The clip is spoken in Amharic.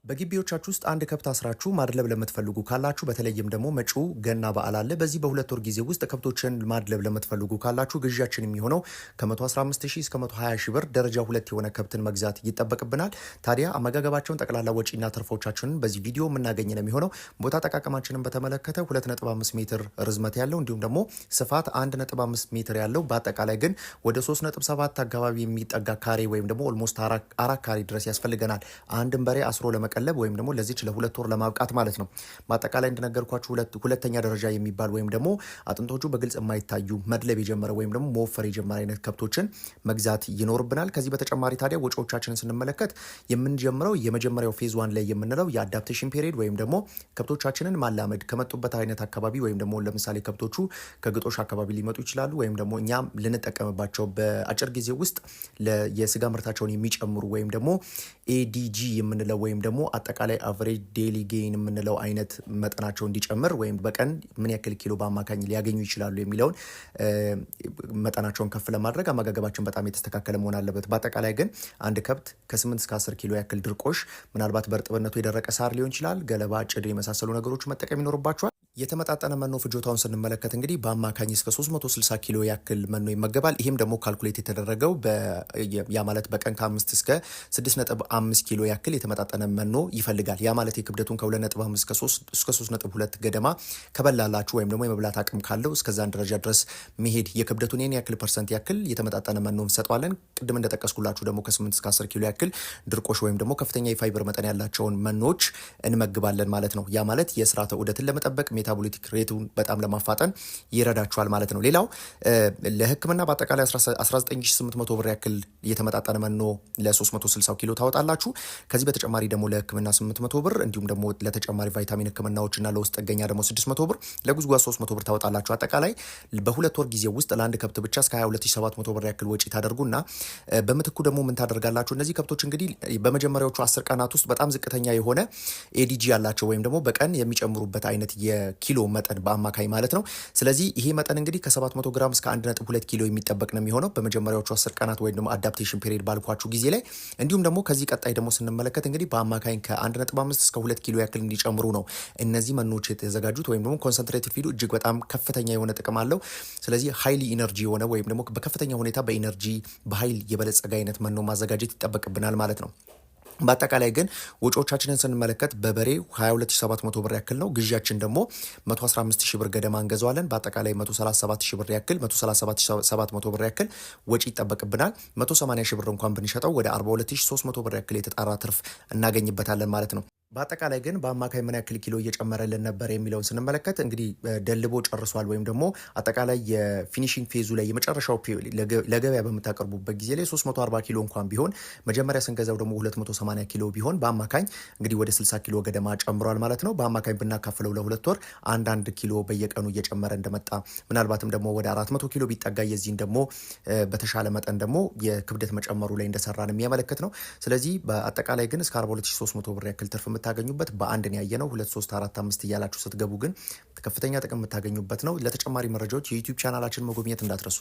በግቢዎቻችሁ ውስጥ አንድ ከብት አስራችሁ ማድለብ ለምትፈልጉ ካላችሁ በተለይም ደግሞ መጪው ገና በዓል አለ። በዚህ በሁለት ወር ጊዜ ውስጥ ከብቶችን ማድለብ ለምትፈልጉ ካላችሁ ግዢያችን የሚሆነው ከ115,000 እስከ 120,000 ብር ደረጃ 2 የሆነ ከብትን መግዛት ይጠበቅብናል። ታዲያ አመጋገባቸውን ጠቅላላ ወጪና ትርፎቻችንን በዚህ ቪዲዮ የምናገኝ ነው የሚሆነው። ቦታ አጠቃቀማችንን በተመለከተ 2.5 ሜትር ርዝመት ያለው እንዲሁም ደግሞ ስፋት 1.5 ሜትር ያለው በአጠቃላይ ግን ወደ 3.7 አካባቢ የሚጠጋ ካሬ ወይም ደግሞ ኦልሞስት አራት ካሬ ድረስ ያስፈልገናል። አንድን በሬ አስሮ ቀለብ ወይም ደግሞ ለዚች ለሁለት ወር ለማብቃት ማለት ነው። በአጠቃላይ እንደነገርኳችሁ ሁለተኛ ደረጃ የሚባል ወይም ደግሞ አጥንቶቹ በግልጽ የማይታዩ መድለብ የጀመረ ወይም ደግሞ መወፈር የጀመረ አይነት ከብቶችን መግዛት ይኖርብናል። ከዚህ በተጨማሪ ታዲያ ወጪዎቻችንን ስንመለከት የምንጀምረው የመጀመሪያው ፌዝ 1 ላይ የምንለው የአዳፕቴሽን ፔሪድ ወይም ደግሞ ከብቶቻችንን ማላመድ ከመጡበት አይነት አካባቢ ወይም ደግሞ ለምሳሌ ከብቶቹ ከግጦሽ አካባቢ ሊመጡ ይችላሉ ወይም ደግሞ እኛም ልንጠቀምባቸው በአጭር ጊዜ ውስጥ የስጋ ምርታቸውን የሚጨምሩ ወይም ደግሞ ኤዲጂ የምንለው ወይም ደግሞ አጠቃላይ አቨሬጅ ዴይሊ ጌን የምንለው አይነት መጠናቸው እንዲጨምር ወይም በቀን ምን ያክል ኪሎ በአማካኝ ሊያገኙ ይችላሉ የሚለውን መጠናቸውን ከፍ ለማድረግ አመጋገባችን በጣም የተስተካከለ መሆን አለበት። በአጠቃላይ ግን አንድ ከብት ከ8 እስከ 10 ኪሎ ያክል ድርቆሽ ምናልባት በእርጥበነቱ የደረቀ ሳር ሊሆን ይችላል፣ ገለባ፣ ጭድ የመሳሰሉ ነገሮች መጠቀም ይኖርባቸዋል። የተመጣጠነ መኖ ፍጆታውን ስንመለከት እንግዲህ በአማካኝ እስከ 360 ኪሎ ያክል መኖ ይመገባል። ይህም ደግሞ ካልኩሌት የተደረገው ያ ማለት በቀን ከ5 እስከ 6.5 ኪሎ ያክል የተመጣጠነ መኖ ይፈልጋል። ያ ማለት የክብደቱን ከ2.5 እስከ 3.2 ገደማ ከበላላችሁ ወይም ደግሞ የመብላት አቅም ካለው እስከዛን ደረጃ ድረስ መሄድ የክብደቱን የኔ ያክል ፐርሰንት ያክል የተመጣጠነ መኖ እንሰጠዋለን። ቅድም እንደጠቀስኩላችሁ ደግሞ ከ8 እስከ 10 ኪሎ ያክል ድርቆሽ ወይም ደግሞ ከፍተኛ የፋይበር መጠን ያላቸውን መኖች እንመግባለን ማለት ነው። ያ ማለት የስርዓተ ዑደትን ለመጠበቅ ሜታቦሊክ ሬቱን በጣም ለማፋጠን ይረዳቸዋል ማለት ነው። ሌላው ለሕክምና በአጠቃላይ 19800 ብር ያክል የተመጣጠነ መኖ ለ360 ኪሎ ታወጣላችሁ። ከዚህ በተጨማሪ ደግሞ ለሕክምና 800 ብር እንዲሁም ደግሞ ለተጨማሪ ቫይታሚን ሕክምናዎችና ለውስጥ ጥገኛ ደግሞ 600 ብር ለጉዝጓዝ 300 ብር ታወጣላችሁ። አጠቃላይ በሁለት ወር ጊዜ ውስጥ ለአንድ ከብት ብቻ እስከ 22700 ብር ያክል ወጪ ታደርጉና በምትኩ ደግሞ ምን ታደርጋላችሁ? እነዚህ ከብቶች እንግዲህ በመጀመሪያዎቹ 10 ቀናት ውስጥ በጣም ዝቅተኛ የሆነ ኤዲጂ ያላቸው ወይም ደግሞ በቀን የሚጨምሩበት አይነት ኪሎ መጠን በአማካይ ማለት ነው። ስለዚህ ይሄ መጠን እንግዲህ ከ700 ግራም እስከ 1.2 ኪሎ የሚጠበቅ ነው የሚሆነው በመጀመሪያዎቹ 10 ቀናት ወይም ደግሞ አዳፕቴሽን ፔሪድ ባልኳችሁ ጊዜ ላይ። እንዲሁም ደግሞ ከዚህ ቀጣይ ደግሞ ስንመለከት እንግዲህ በአማካይ ከ1.5 እስከ 2 ኪሎ ያክል እንዲጨምሩ ነው እነዚህ መኖች የተዘጋጁት ወይም ደግሞ ኮንሰንትሬትድ ፊዱ እጅግ በጣም ከፍተኛ የሆነ ጥቅም አለው። ስለዚህ ሃይሊ ኢነርጂ የሆነ ወይም ደግሞ በከፍተኛ ሁኔታ በኢነርጂ በኃይል የበለጸገ አይነት መኖ ማዘጋጀት ይጠበቅብናል ማለት ነው። በአጠቃላይ ግን ወጪዎቻችንን ስንመለከት በበሬ 22700 ብር ያክል ነው። ግዢያችን ደግሞ 115000 ብር ገደማ እንገዛዋለን። በአጠቃላይ 137000 ብር ያክል 137700 ብር ያክል ወጪ ይጠበቅብናል። 180000 ብር እንኳን ብንሸጠው ወደ 42300 ብር ያክል የተጣራ ትርፍ እናገኝበታለን ማለት ነው። በአጠቃላይ ግን በአማካይ ምን ያክል ኪሎ እየጨመረልን ነበር የሚለውን ስንመለከት እንግዲህ ደልቦ ጨርሷል ወይም ደግሞ አጠቃላይ የፊኒሺንግ ፌዙ ላይ የመጨረሻው ለገበያ በምታቀርቡበት ጊዜ ላይ 340 ኪሎ እንኳን ቢሆን መጀመሪያ ስንገዛው ደግሞ 280 ኪሎ ቢሆን በአማካኝ እንግዲህ ወደ 60 ኪሎ ገደማ ጨምሯል ማለት ነው። በአማካኝ ብናካፍለው ለሁለት ወር አንዳንድ ኪሎ በየቀኑ እየጨመረ እንደመጣ ምናልባትም ደግሞ ወደ 400 ኪሎ ቢጠጋ የዚህን ደግሞ በተሻለ መጠን ደግሞ የክብደት መጨመሩ ላይ እንደሰራን የሚያመለክት ነው። ስለዚህ በአጠቃላይ ግን እስከ 42300 ብር ያክል ትርፍ የምታገኙበት በአንድ ነው ያየነው። 2 3 4 5 እያላችሁ ስትገቡ ግን ከፍተኛ ጥቅም የምታገኙበት ነው። ለተጨማሪ መረጃዎች የዩቲዩብ ቻናላችን መጎብኘት እንዳትረሱ።